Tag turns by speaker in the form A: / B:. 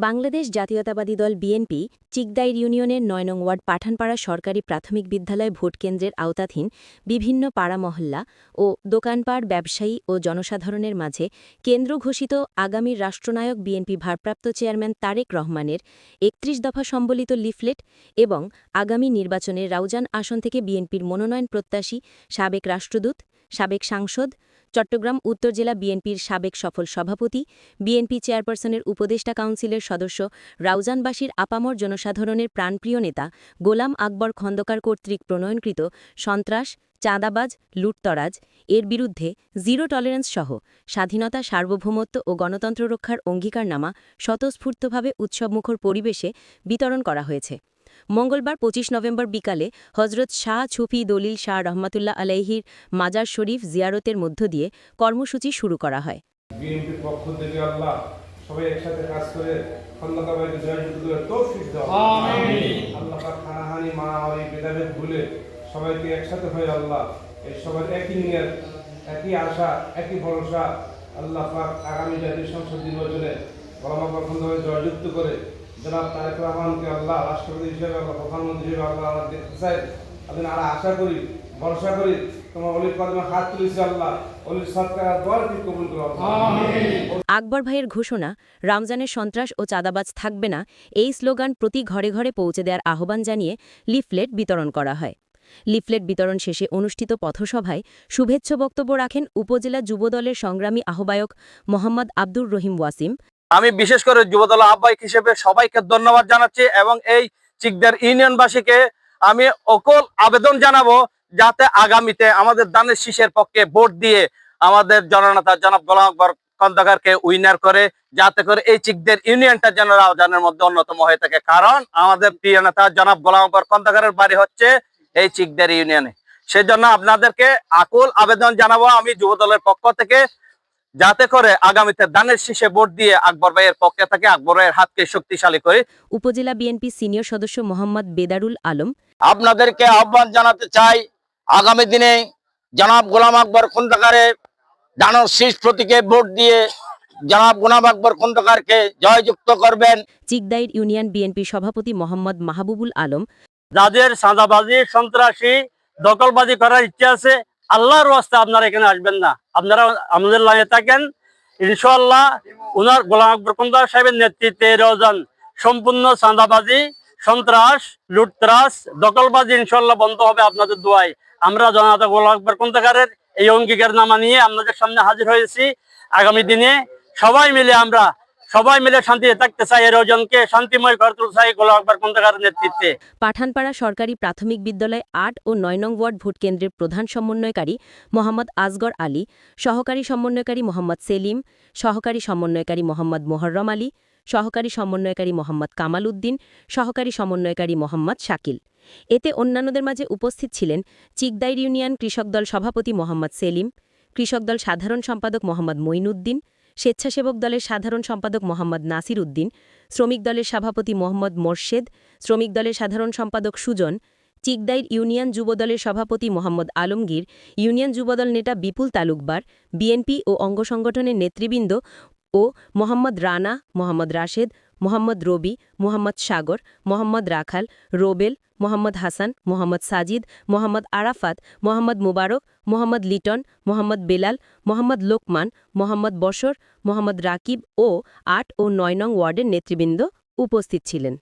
A: বাংলাদেশ জাতীয়তাবাদী দল বিএনপি চিকদাইর ইউনিয়নের ৯ নং ওয়ার্ড পাঠানপাড়া সরকারি প্রাথমিক বিদ্যালয় ভোটকেন্দ্রের আওতাধীন বিভিন্ন পাড়া মহল্লা ও দোকানপাট ব্যবসায়ী ও জনসাধারণের মাঝে কেন্দ্র ঘোষিত আগামীর রাষ্ট্রনায়ক বিএনপি ভারপ্রাপ্ত চেয়ারম্যান তারেক রহমানের ৩১ দফা সম্বলিত লিফলেট এবং আগামী নির্বাচনে রাউজান আসন থেকে বিএনপির মনোনয়ন প্রত্যাশী সাবেক রাষ্ট্রদূত, সাবেক সাংসদ, চট্টগ্রাম উত্তর জেলা বিএনপির সাবেক সফল সভাপতি, বিএনপি চেয়ারপারসনের উপদেষ্টা কাউন্সিলের সদস্য, রাউজানবাসীর আপামর জনসাধারণের প্রাণপ্রিয় নেতা গোলাম আকবর খন্দকার কর্তৃক প্রণয়নকৃত সন্ত্রাস, চাঁদাবাজ, লুটতরাজ এর বিরুদ্ধে জিরো টলারেন্স সহ স্বাধীনতা, সার্বভৌমত্ব ও গণতন্ত্র রক্ষার অঙ্গীকারনামা স্বতঃস্ফূর্তভাবে উৎসবমুখর পরিবেশে বিতরণ করা হয়েছে। মঙ্গলবার ২৫ নভেম্বর বিকালে হজরত শাহ ছুফি দলিল শাহ রহমাতুল্লাহ আলাইহির মাজার শরীফ জিয়ারতের মধ্য দিয়ে কর্মসূচি শুরু করা হয়।
B: বিএনপির পক্ষ থেকে আল্লাহ সবাই একসাথে কাজ করে খন্দকার ভাইকে জয়যুক্ত করে তৌফিক দাও। আমিন। আল্লাহ পাক হানাহানি মারামারি ভেদাভেদ ভুলে সবাইকে একসাথে হয়ে আল্লাহ এই সবার একই নিয়ত, একই আশা, একই ভরসা আল্লাহ পাক আগামী জাতীয় সংসদ নির্বাচনে গোলাম আকবর খন্দকারকে জয়যুক্ত করে জনাব তারেক রহমানকে আল্লাহ রাষ্ট্রপতি হিসেবে, আল্লাহ প্রধানমন্ত্রী হিসেবে আল্লাহ আমরা দেখতে চাই। আমরা আশা করি, ভরসা করি তোমার অলির কদমে হাত তুলেছি আল্লাহ অলির সৎকার দোয়ারকে কবুল করো।
A: আকবর ভাইয়ের ঘোষণা, রমজানের সন্ত্রাস ও চাঁদাবাজ থাকবে না, এই স্লোগান প্রতি ঘরে ঘরে পৌঁছে দেওয়ার আহ্বান জানিয়ে লিফলেট বিতরণ করা হয়। লিফলেট বিতরণ শেষে অনুষ্ঠিত পথসভায় শুভেচ্ছা বক্তব্য রাখেন উপজেলা যুবদলের সংগ্রামী আহ্বায়ক মোহাম্মদ আব্দুর রহিম ওয়াসিম।
C: আমি বিশেষ করে যুবদল আহ্বায়ক হিসেবে সবাইকে ধন্যবাদ জানাচ্ছি এবং এই চিকদার ইউনিয়নবাসীকে আমি অকল আবেদন জানাবো যাতে আগামীতে আমাদের দানের শীষের পক্ষে ভোট দিয়ে আমাদের জননেতা জনাব গোলাম আকবর খন্দকারকে উইনার করে, যাতে করে এই চিকদার ইউনিয়নটা যেন রাউজানের মধ্যে অন্যতম হয়ে থাকে। কারণ আমাদের প্রিয় নেতা জনাব গোলাম আকবর খন্দকারের বাড়ি হচ্ছে এই চিকদার ইউনিয়নে। সেজন্য আপনাদেরকে আকুল আবেদন জানাবো আমি যুবদলের পক্ষ থেকে, যাতে করে আগামীতে দানের শীষে ভোট দিয়ে আকবর ভাইয়ের পক্ষে থাকে, আকবর ভাইয়ের হাতকে শক্তিশালী করে।
A: উপজেলা বিএনপি সিনিয়র সদস্য মোহাম্মদ বেদারুল আলম।
D: আপনাদেরকে আহ্বান জানাতে চাই, আগামী দিনে জনাব গোলাম আকবর খন্দকারের দানের শীষ প্রতীকে ভোট দিয়ে জনাব গোলাম আকবর খন্দকারকে জয়যুক্ত করবেন।
A: চিকদাইর ইউনিয়ন বিএনপি সভাপতি মোহাম্মদ মাহবুবুল আলম।
C: যাদের চাঁদাবাজি, সন্ত্রাসী, দখলবাজি করার ইচ্ছা আছে, আল্লাহর ওয়াস্তে আপনারা এখানে আসবেন না। আপনারা আমাদের লাইনে থাকেন, ইনশাআল্লাহ উনার গোলাম আকবর খন্দকার সাহেবের নেতৃত্বে রাউজান সম্পূর্ণ চাঁদাবাজি, সন্ত্রাস, লুটতরাজ, দখলবাজি ইনশাআল্লাহ বন্ধ হবে আপনাদের দোয়ায়। আমরা জনতা গোলাম আকবর খন্দকারের এই অঙ্গীকারনামা নিয়ে আপনাদের সামনে হাজির হয়েছি। আগামী দিনে সবাই মিলে শান্তিতে থাকতে চাই, এই রাউজানকে শান্তিময় করে তুলতে চাই গোলাম আকবর খন্দকারের নেতৃত্বে।
A: পাঠানপাড়া সরকারি প্রাথমিক বিদ্যালয় ৮ ও ৯ নং ওয়ার্ড ভোটকেন্দ্রের প্রধান সমন্বয়কারী মোহাম্মদ আসগর আলী, সহকারী সমন্বয়কারী মোহাম্মদ সেলিম, সহকারী সমন্বয়কারী মোহাম্মদ মোহররম আলী, সহকারী সমন্বয়কারী মোহাম্মদ কামাল উদ্দিন, সহকারী সমন্বয়কারী মোহাম্মদ শাকিল। এতে অন্যান্যদের মাঝে উপস্থিত ছিলেন চিকদাইর ইউনিয়ন কৃষক দল সভাপতি মোহাম্মদ সেলিম, কৃষক দল সাধারণ সম্পাদক মোহাম্মদ মঈনুদ্দিন, স্বেচ্ছাসেবক দলের সাধারণ সম্পাদক মোহাম্মদ নাসির উদ্দিন, শ্রমিক দলের সভাপতি মোহাম্মদ মোর্শেদ, শ্রমিক দলের সাধারণ সম্পাদক সুজন, চিকদাইর ইউনিয়ন যুবদলের সভাপতি মোহাম্মদ আলমগীর, ইউনিয়ন যুবদল নেতা বিপুল তালুকবার, বিএনপি ও অঙ্গ সংগঠনের নেতৃবৃন্দ ও মোহাম্মদ রানা, মোহাম্মদ রাশেদ, মোহাম্মদ রবি, মোহাম্মদ সাগর, মোহাম্মদ রাখাল, রোবেল, মোহাম্মদ হাসান, মোহাম্মদ সাজিদ, মোহাম্মদ আরাফাত, মোহাম্মদ মুবারক, মোহাম্মদ লিটন, মোহাম্মদ বেলাল, মোহাম্মদ লোকমান, মোহাম্মদ বশর, মোহাম্মদ রাকিব ও ৮ ও ৯ নং ওয়ার্ডের নেতৃবৃন্দ উপস্থিত ছিলেন।